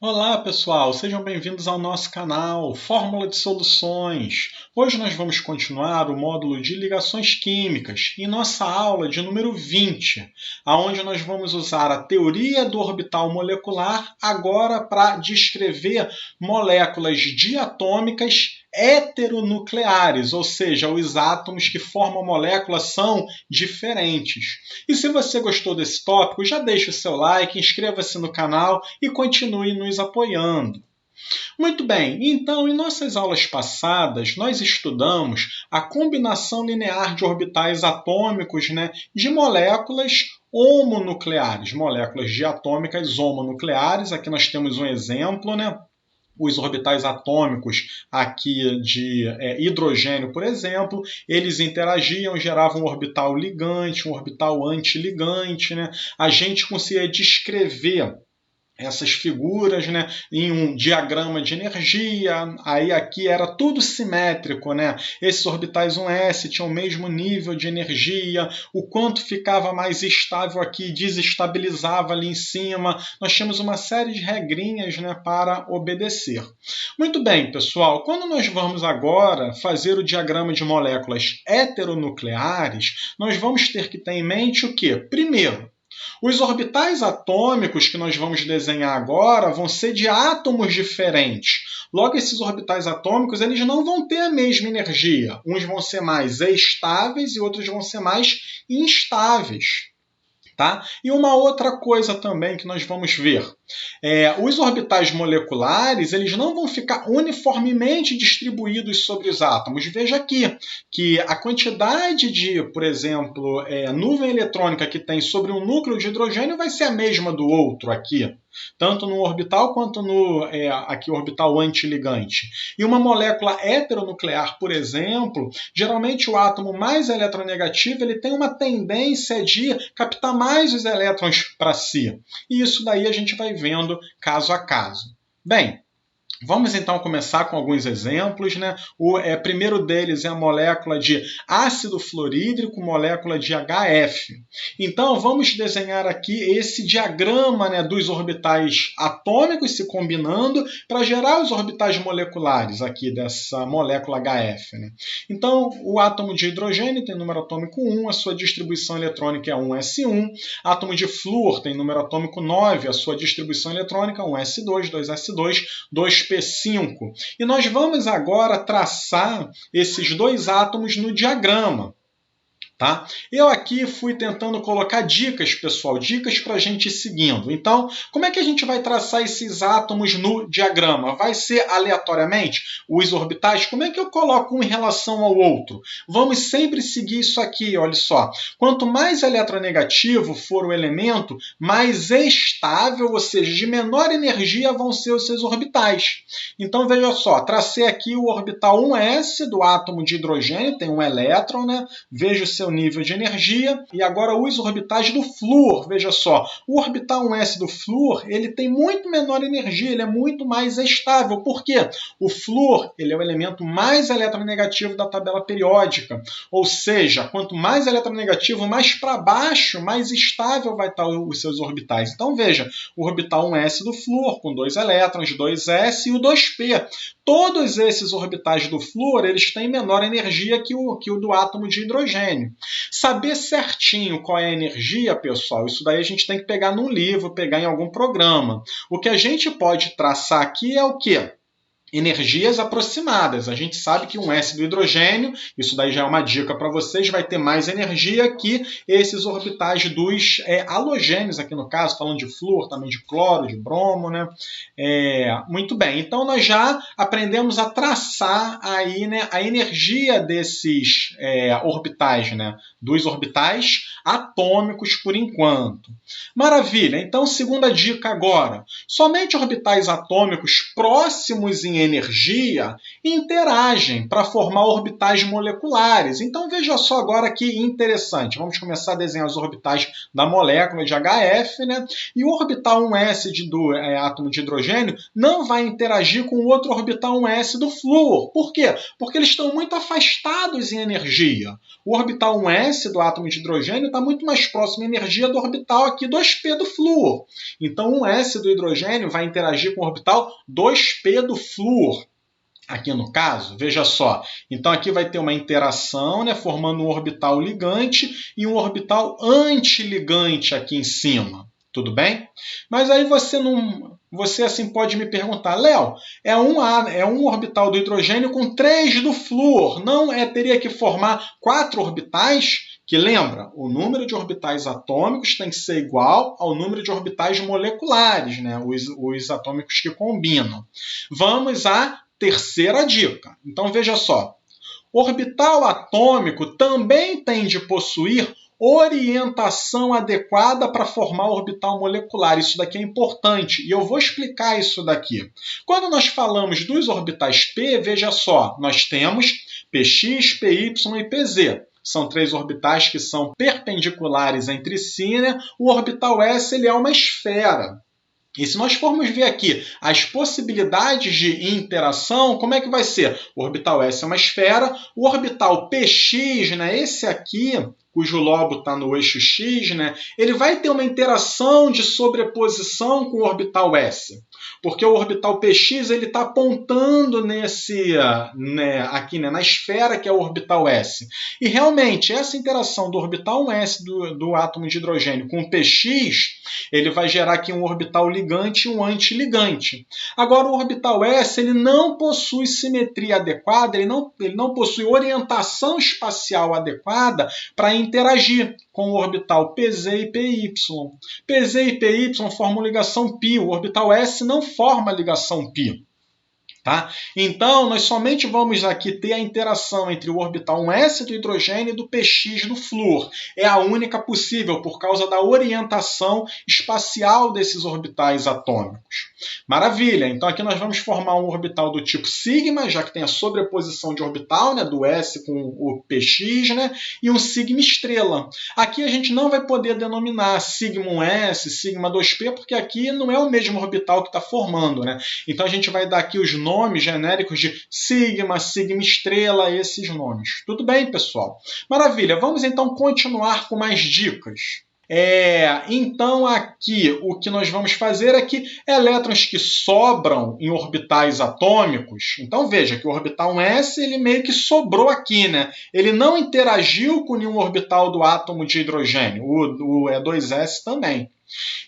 Olá pessoal, sejam bem-vindos ao nosso canal Fórmula de Soluções. Hoje nós vamos continuar o módulo de ligações químicas em nossa aula de número 20, onde nós vamos usar a teoria do orbital molecular agora para descrever moléculas diatômicas heteronucleares, ou seja, os átomos que formam a molécula são diferentes. E se você gostou desse tópico, já deixe o seu like, inscreva-se no canal e continue nos apoiando. Muito bem, então em nossas aulas passadas nós estudamos a combinação linear de orbitais atômicos de moléculas homonucleares, moléculas diatômicas homonucleares. Aqui nós temos um exemplo, os orbitais atômicos aqui de hidrogênio, por exemplo, eles interagiam, geravam um orbital ligante, um orbital antiligante. A gente conseguia descrever essas figuras em um diagrama de energia. Aí aqui era tudo simétrico. Esses orbitais 1s tinham o mesmo nível de energia, o quanto ficava mais estável aqui desestabilizava ali em cima. Nós tínhamos uma série de regrinhas para obedecer. Muito bem, pessoal, quando nós vamos agora fazer o diagrama de moléculas heteronucleares, nós vamos ter que ter em mente o quê? Primeiro, os orbitais atômicos que nós vamos desenhar agora vão ser de átomos diferentes. Logo, esses orbitais atômicos eles não vão ter a mesma energia. Uns vão ser mais estáveis e outros vão ser mais instáveis. Tá? E uma outra coisa também que nós vamos ver, os orbitais moleculares eles não vão ficar uniformemente distribuídos sobre os átomos. Veja aqui que a quantidade de, por exemplo, nuvem eletrônica que tem sobre um núcleo de hidrogênio vai ser a mesma do outro aqui, tanto no orbital quanto no aqui, orbital antiligante. E uma molécula heteronuclear, por exemplo, geralmente o átomo mais eletronegativo ele tem uma tendência de captar mais os elétrons para si. E isso daí a gente vai vendo caso a caso. Bem, vamos então começar com alguns exemplos. O primeiro deles é a molécula de ácido fluorídrico, molécula de HF. Então vamos desenhar aqui esse diagrama dos orbitais atômicos se combinando para gerar os orbitais moleculares aqui dessa molécula HF. Então o átomo de hidrogênio tem número atômico 1, a sua distribuição eletrônica é 1s1. Átomo de flúor tem número atômico 9, a sua distribuição eletrônica é 1s2, 2s2, 2p5. E nós vamos agora traçar esses dois átomos no diagrama. Tá? Eu aqui fui tentando colocar dicas, pessoal, dicas para a gente ir seguindo. Então, como é que a gente vai traçar esses átomos no diagrama? Vai ser aleatoriamente? Os orbitais? Como é que eu coloco um em relação ao outro? Vamos sempre seguir isso aqui, olha só. Quanto mais eletronegativo for o elemento, mais estável, ou seja, de menor energia vão ser os seus orbitais. Então, veja só, tracei aqui o orbital 1s do átomo de hidrogênio, tem um elétron, veja o seu nível de energia. E agora os orbitais do flúor, veja só, o orbital 1s do flúor ele tem muito menor energia, ele é muito mais estável. Por quê? O flúor ele é o elemento mais eletronegativo da tabela periódica, ou seja, quanto mais eletronegativo, mais para baixo, mais estável vai estar os seus orbitais. Então veja, o orbital 1s do flúor com 2 elétrons, 2s e o 2p. Todos esses orbitais do flúor eles têm menor energia que o do átomo de hidrogênio. Saber certinho qual é a energia, pessoal, isso daí a gente tem que pegar num livro, pegar em algum programa. O que a gente pode traçar aqui é o quê? Energias aproximadas. A gente sabe que um S do hidrogênio, isso daí já é uma dica para vocês, vai ter mais energia que esses orbitais dos halogênios, aqui no caso, falando de flúor, também de cloro, de bromo. Muito bem, então nós já aprendemos a traçar aí, a energia desses orbitais, dos orbitais atômicos por enquanto. Maravilha, então segunda dica agora. Somente orbitais atômicos próximos em possuem energia interagem para formar orbitais moleculares. Então veja só agora que interessante. Vamos começar a desenhar os orbitais da molécula de HF, né? E o orbital 1s do átomo de hidrogênio não vai interagir com o outro orbital 1s do flúor. Por quê? Porque eles estão muito afastados em energia. O orbital 1s do átomo de hidrogênio está muito mais próximo em energia do orbital aqui 2p do flúor. Então 1s do hidrogênio vai interagir com o orbital 2p do flúor. Aqui no caso, veja só, então aqui vai ter uma interação, né, formando um orbital ligante e um orbital antiligante aqui em cima. Tudo bem? Mas aí você assim pode me perguntar, Léo, é um orbital do hidrogênio com 3 do flúor, não teria que formar 4 orbitais? Que lembra, o número de orbitais atômicos tem que ser igual ao número de orbitais moleculares, né, os atômicos que combinam. Vamos à terceira dica. Então veja só, orbital atômico também tem de possuir orientação adequada para formar orbital molecular. Isso daqui é importante e eu vou explicar isso daqui. Quando nós falamos dos orbitais P, veja só, nós temos Px, Py e Pz. São 3 orbitais que são perpendiculares entre si, né? O orbital S ele é uma esfera. E se nós formos ver aqui as possibilidades de interação, como é que vai ser? O orbital S é uma esfera, o orbital Px, né, esse aqui, cujo lobo está no eixo X, né, ele vai ter uma interação de sobreposição com o orbital S. Porque o orbital Px está apontando aqui, né, na esfera que é o orbital S. E realmente, essa interação do orbital 1s do átomo de hidrogênio com o Px, ele vai gerar aqui um orbital ligante e um antiligante. Agora, o orbital S ele não possui simetria adequada, ele não possui orientação espacial adequada para interagir com o orbital Pz e Py. Pz e Py formam ligação π, o orbital S não forma ligação π. Tá? Então, nós somente vamos aqui ter a interação entre o orbital 1s do hidrogênio e do Px do flúor. É a única possível por causa da orientação espacial desses orbitais atômicos. Maravilha! Então aqui nós vamos formar um orbital do tipo sigma, já que tem a sobreposição de orbital, né, do S com o Px, né, e um sigma estrela. Aqui a gente não vai poder denominar sigma 1s, sigma 2p, porque aqui não é o mesmo orbital que está formando, né? Então a gente vai dar aqui os nomes genéricos de sigma, sigma estrela, esses nomes. Tudo bem, pessoal? Maravilha! Vamos então continuar com mais dicas. Então aqui o que nós vamos fazer é que elétrons que sobram em orbitais atômicos, então veja que o orbital 1s ele meio que sobrou aqui, né? Ele não interagiu com nenhum orbital do átomo de hidrogênio, o E2s também.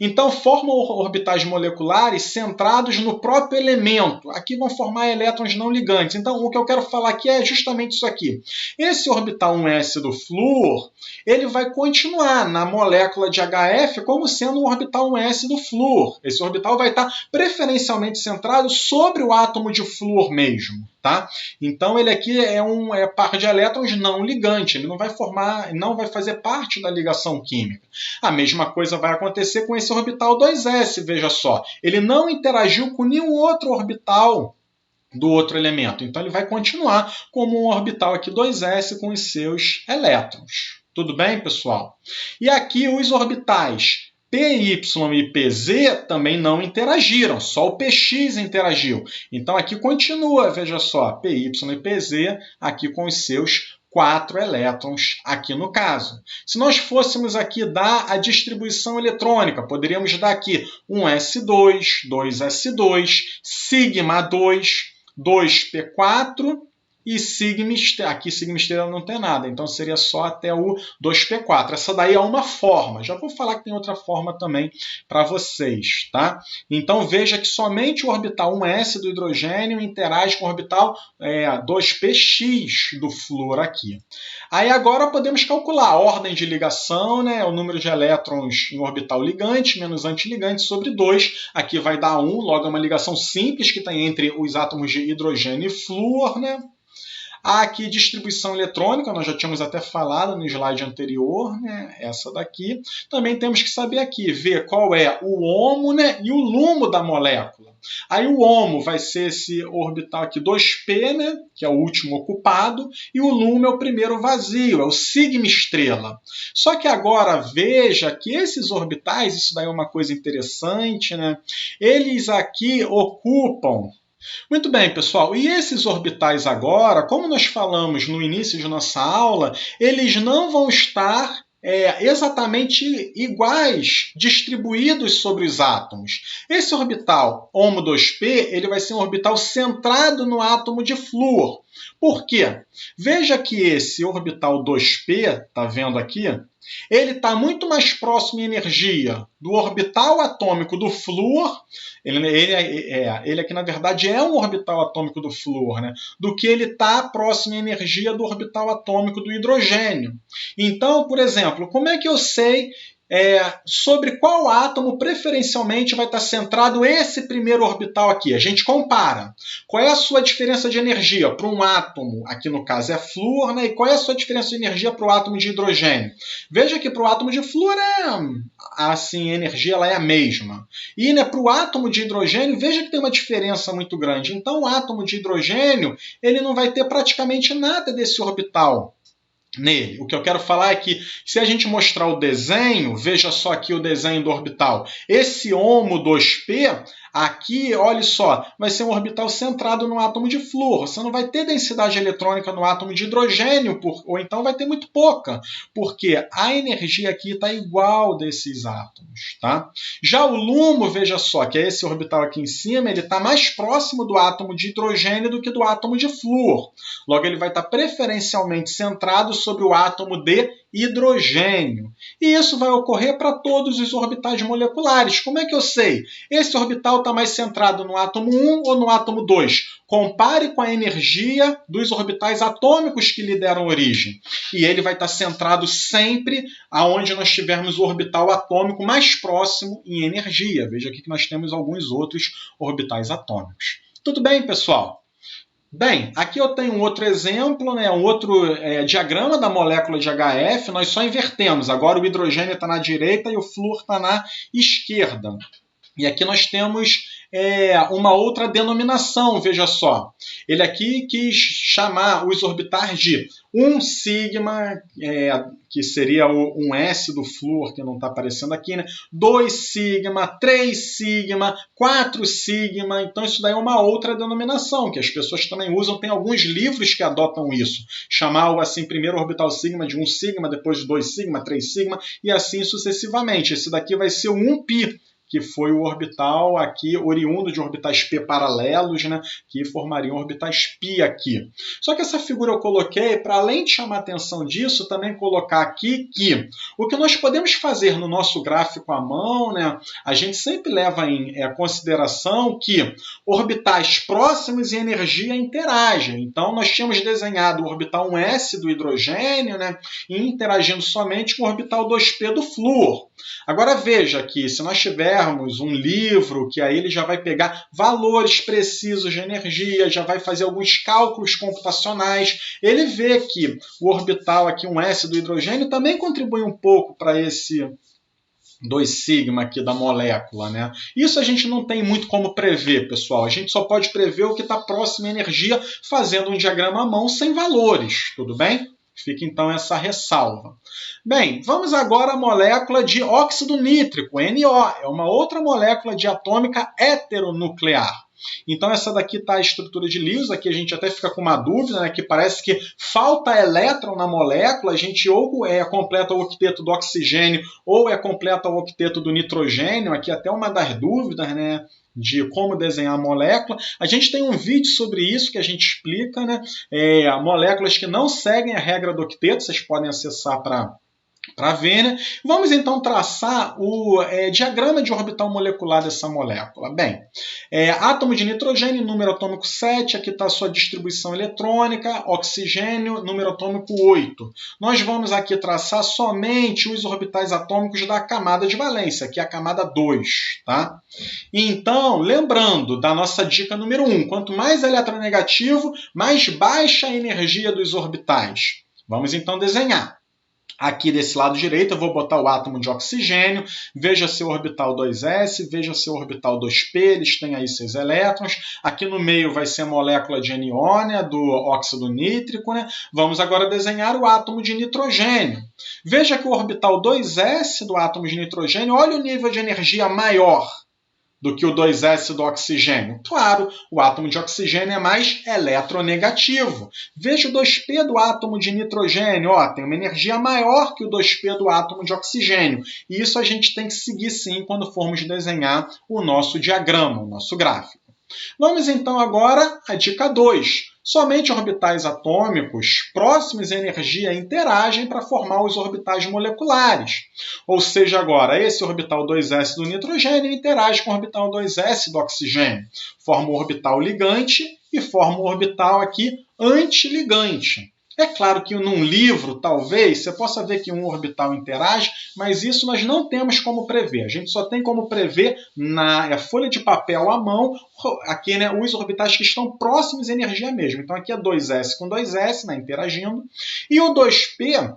Então formam orbitais moleculares centrados no próprio elemento. Aqui vão formar elétrons não ligantes. Então o que eu quero falar aqui é justamente isso aqui. Esse orbital 1s do flúor, ele vai continuar na molécula de HF como sendo um orbital 1s do flúor. Esse orbital vai estar preferencialmente centrado sobre o átomo de flúor mesmo. Tá? Então ele aqui é par de elétrons não ligante, ele não vai fazer parte da ligação química. A mesma coisa vai acontecer com esse orbital 2s, veja só. Ele não interagiu com nenhum outro orbital do outro elemento, então ele vai continuar como um orbital aqui 2s com os seus elétrons. Tudo bem, pessoal? E aqui os orbitais Py e Pz também não interagiram, só o Px interagiu. Então aqui continua, veja só, Py e Pz aqui com os seus 4 elétrons aqui no caso. Se nós fôssemos aqui dar a distribuição eletrônica, poderíamos dar aqui um S2, 2S2, sigma 2, 2p4 e sigma estrela. Aqui sigma estrela não tem nada, então seria só até o 2p4. Essa daí é uma forma. Já vou falar que tem outra forma também para vocês, tá? Então veja que somente o orbital 1s do hidrogênio interage com o orbital 2px do flúor aqui. Aí agora podemos calcular a ordem de ligação, né? O número de elétrons em orbital ligante menos antiligante sobre 2. Aqui vai dar 1, logo é uma ligação simples que tem entre os átomos de hidrogênio e flúor, né? Há aqui distribuição eletrônica, nós já tínhamos até falado no slide anterior, né? Essa daqui. Também temos que saber aqui, ver qual é o HOMO, né? E o LUMO da molécula. Aí o HOMO vai ser esse orbital aqui 2p, né? Que é o último ocupado, e o LUMO é o primeiro vazio, é o sigma estrela. Só que agora veja que esses orbitais, isso daí é uma coisa interessante, né? Eles aqui ocupam. Muito bem, pessoal, e esses orbitais agora, como nós falamos no início de nossa aula, eles não vão estar exatamente iguais, distribuídos sobre os átomos. Esse orbital HOMO 2p ele vai ser um orbital centrado no átomo de flúor. Por quê? Veja que esse orbital 2p, está vendo aqui? Ele está muito mais próximo em energia do orbital atômico do flúor, ele aqui na verdade é um orbital atômico do flúor, né? Do que ele está próximo em energia do orbital atômico do hidrogênio. Então, por exemplo, como é que eu sei sobre qual átomo preferencialmente vai estar centrado esse primeiro orbital aqui? A gente compara. Qual é a sua diferença de energia para um átomo, aqui no caso é flúor, né? E qual é a sua diferença de energia para o átomo de hidrogênio? Veja que para o átomo de flúor assim, a energia ela é a mesma. E né, para o átomo de hidrogênio, veja que tem uma diferença muito grande. Então o átomo de hidrogênio ele não vai ter praticamente nada desse orbital nele. O que eu quero falar é que se a gente mostrar o desenho, veja só aqui o desenho do orbital. Esse HOMO 2p, aqui, olha só, vai ser um orbital centrado no átomo de flúor. Você não vai ter densidade eletrônica no átomo de hidrogênio, ou então vai ter muito pouca, porque a energia aqui está igual desses átomos. Tá? Já o LUMO, veja só, que é esse orbital aqui em cima, ele está mais próximo do átomo de hidrogênio do que do átomo de flúor. Logo, ele vai estar preferencialmente centrado sobre o átomo de hidrogênio. E isso vai ocorrer para todos os orbitais moleculares. Como é que eu sei? Esse orbital está mais centrado no átomo 1 ou no átomo 2? Compare com a energia dos orbitais atômicos que lhe deram origem. E ele vai estar centrado sempre aonde nós tivermos o orbital atômico mais próximo em energia. Veja aqui que nós temos alguns outros orbitais atômicos. Tudo bem, pessoal? Bem, aqui eu tenho um outro exemplo, né, um outro diagrama da molécula de HF, nós só invertemos. Agora o hidrogênio está na direita e o flúor está na esquerda. E aqui nós temos uma outra denominação, veja só. Ele aqui quis chamar os orbitais de 1 sigma, que seria um S do flúor, que não está aparecendo aqui, né? 2 sigma, 3 sigma, 4 sigma. Então isso daí é uma outra denominação, que as pessoas também usam. Tem alguns livros que adotam isso. Chamar assim, primeiro orbital sigma de 1 sigma, depois de 2 sigma, 3 sigma, e assim sucessivamente. Esse daqui vai ser o 1π, que foi o orbital aqui, oriundo de orbitais p paralelos, né, que formariam orbitais π aqui. Só que essa figura eu coloquei para, além de chamar a atenção disso, também colocar aqui que o que nós podemos fazer no nosso gráfico à mão, né, a gente sempre leva em consideração que orbitais próximos em energia interagem. Então, nós tínhamos desenhado o orbital 1s do hidrogênio, né, e interagindo somente com o orbital 2p do flúor. Agora veja que se nós tivermos um livro que aí ele já vai pegar valores precisos de energia, já vai fazer alguns cálculos computacionais, ele vê que o orbital aqui 1s do hidrogênio também contribui um pouco para esse 2 sigma aqui da molécula, né? Isso a gente não tem muito como prever, pessoal. A gente só pode prever o que está próximo à energia fazendo um diagrama à mão sem valores, tudo bem? Fica então essa ressalva. Bem, vamos agora à molécula de óxido nítrico, NO. É uma outra molécula diatômica heteronuclear. Então essa daqui está a estrutura de Lewis, aqui a gente até fica com uma dúvida, né, que parece que falta elétron na molécula, a gente ou completa o octeto do oxigênio ou completa o octeto do nitrogênio, aqui até uma das dúvidas, né, de como desenhar a molécula. A gente tem um vídeo sobre isso que a gente explica, né, moléculas que não seguem a regra do octeto, vocês podem acessar para para ver, né? Vamos então traçar o diagrama de orbital molecular dessa molécula. Bem, átomo de nitrogênio, número atômico 7, aqui está a sua distribuição eletrônica, oxigênio, número atômico 8. Nós vamos aqui traçar somente os orbitais atômicos da camada de valência, que é a camada 2. Tá? Então, lembrando da nossa dica número 1, quanto mais eletronegativo, mais baixa a energia dos orbitais. Vamos então desenhar. Aqui desse lado direito eu vou botar o átomo de oxigênio, veja seu orbital 2s, veja seu orbital 2p, eles têm aí seus elétrons. Aqui no meio vai ser a molécula de NO, né, do óxido nítrico. Né? Vamos agora desenhar o átomo de nitrogênio. Veja que o orbital 2s do átomo de nitrogênio, olha o nível de energia maior do que o 2s do oxigênio. Claro, o átomo de oxigênio é mais eletronegativo. Veja o 2p do átomo de nitrogênio, tem uma energia maior que o 2p do átomo de oxigênio. E isso a gente tem que seguir sim quando formos desenhar o nosso diagrama, o nosso gráfico. Vamos então agora à dica 2. Somente orbitais atômicos próximos em energia interagem para formar os orbitais moleculares. Ou seja, agora, esse orbital 2s do nitrogênio interage com o orbital 2s do oxigênio. Forma um orbital ligante e forma um orbital aqui antiligante. É claro que num livro, talvez, você possa ver que um orbital interage, mas isso nós não temos como prever. A gente só tem como prever na folha de papel à mão, aqui, né, os orbitais que estão próximos em energia mesmo. Então aqui é 2s com 2s, né, interagindo, e o 2p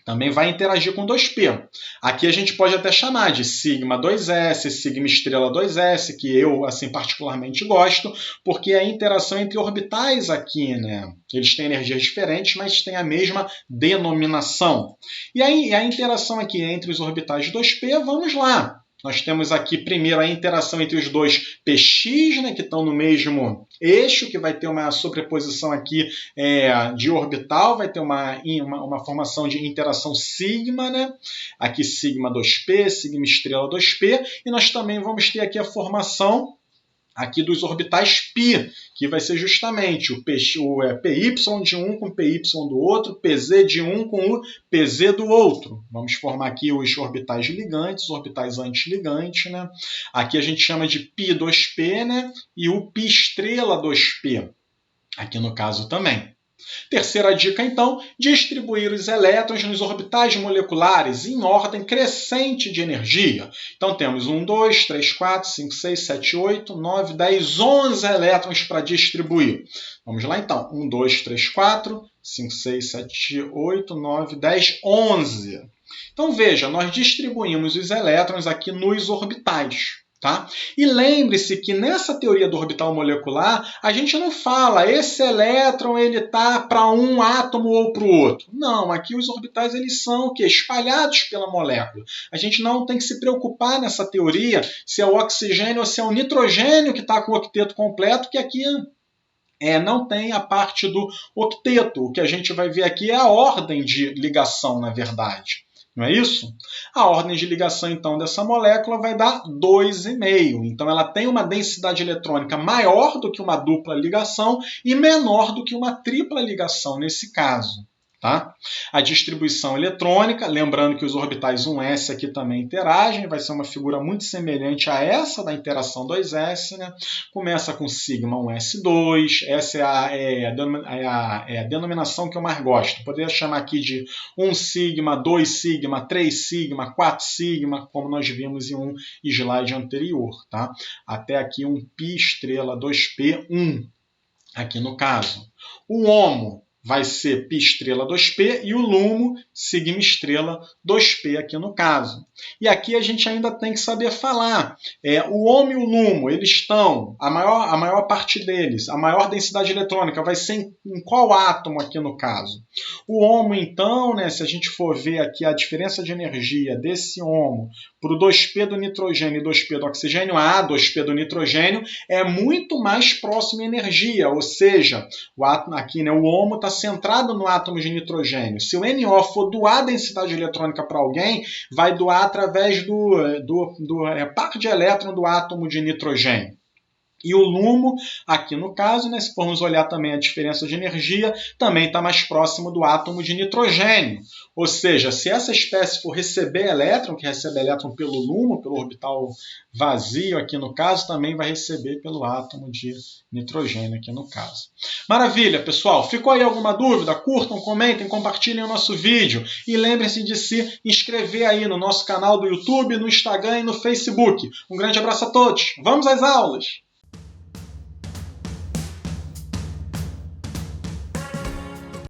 também vai interagir com 2p. Aqui a gente pode até chamar de sigma 2s, sigma estrela 2s, que eu assim particularmente gosto, porque é a interação entre orbitais aqui, né? Eles têm energias diferentes, mas têm a mesma denominação. E aí a interação aqui entre os orbitais 2p, vamos lá. Nós temos aqui primeiro a interação entre os dois px, né, que estão no mesmo eixo, que vai ter uma sobreposição aqui de orbital, vai ter uma formação de interação sigma, né? Aqui sigma 2p, sigma estrela 2p, e nós também vamos ter aqui a formação aqui dos orbitais π, que vai ser justamente o PY de um com PY do outro, PZ de um com o PZ do outro. Vamos formar aqui os orbitais ligantes, os orbitais antiligantes. Né? Aqui a gente chama de π2p, né? E o π estrela 2p, aqui no caso também. Terceira dica, então, distribuir os elétrons nos orbitais moleculares em ordem crescente de energia. Então, temos 1, 2, 3, 4, 5, 6, 7, 8, 9, 10, 11 elétrons para distribuir. Vamos lá, então. 1, 2, 3, 4, 5, 6, 7, 8, 9, 10, 11. Então, veja, nós distribuímos os elétrons aqui nos orbitais. Tá? E lembre-se que nessa teoria do orbital molecular, a gente não fala esse elétron está para um átomo ou para o outro. Não, aqui os orbitais eles são o quê? Espalhados pela molécula. A gente não tem que se preocupar nessa teoria se é o oxigênio ou se é o nitrogênio que está com o octeto completo, que aqui não tem a parte do octeto. O que a gente vai ver aqui é a ordem de ligação, na verdade. Não é isso? A ordem de ligação, então, dessa molécula vai dar 2,5. Então, ela tem uma densidade eletrônica maior do que uma dupla ligação e menor do que uma tripla ligação, nesse caso. Tá? A distribuição eletrônica, lembrando que os orbitais 1s aqui também interagem, vai ser uma figura muito semelhante a essa da interação 2s. Né? Começa com sigma 1s2, essa é a denominação que eu mais gosto. Poderia chamar aqui de 1 sigma, 2 sigma, 3 sigma, 4 sigma, como nós vimos em um slide anterior. Tá? Até aqui um π estrela 2p, 1, aqui no caso. O HOMO vai ser π estrela 2p e o LUMO, sigma estrela 2p aqui no caso. E aqui a gente ainda tem que saber falar. O HOMO e o LUMO, eles estão, a maior parte deles, a maior densidade eletrônica vai ser em qual átomo aqui no caso? O HOMO, então, né, se a gente for ver aqui a diferença de energia desse HOMO para o 2p do nitrogênio e 2p do oxigênio, a 2p do nitrogênio é muito mais próximo em energia, ou seja, o átomo aqui, né, o HOMO está centrado no átomo de nitrogênio. Se o NO for doar densidade eletrônica para alguém, vai doar através do par de elétron do átomo de nitrogênio. E o LUMO, aqui no caso, né, se formos olhar também a diferença de energia, também está mais próximo do átomo de nitrogênio. Ou seja, se essa espécie for receber elétron, que recebe elétron pelo LUMO, pelo orbital vazio aqui no caso, também vai receber pelo átomo de nitrogênio aqui no caso. Maravilha, pessoal. Ficou aí alguma dúvida? Curtam, comentem, compartilhem o nosso vídeo. E lembrem-se de se inscrever aí no nosso canal do YouTube, no Instagram e no Facebook. Um grande abraço a todos. Vamos às aulas!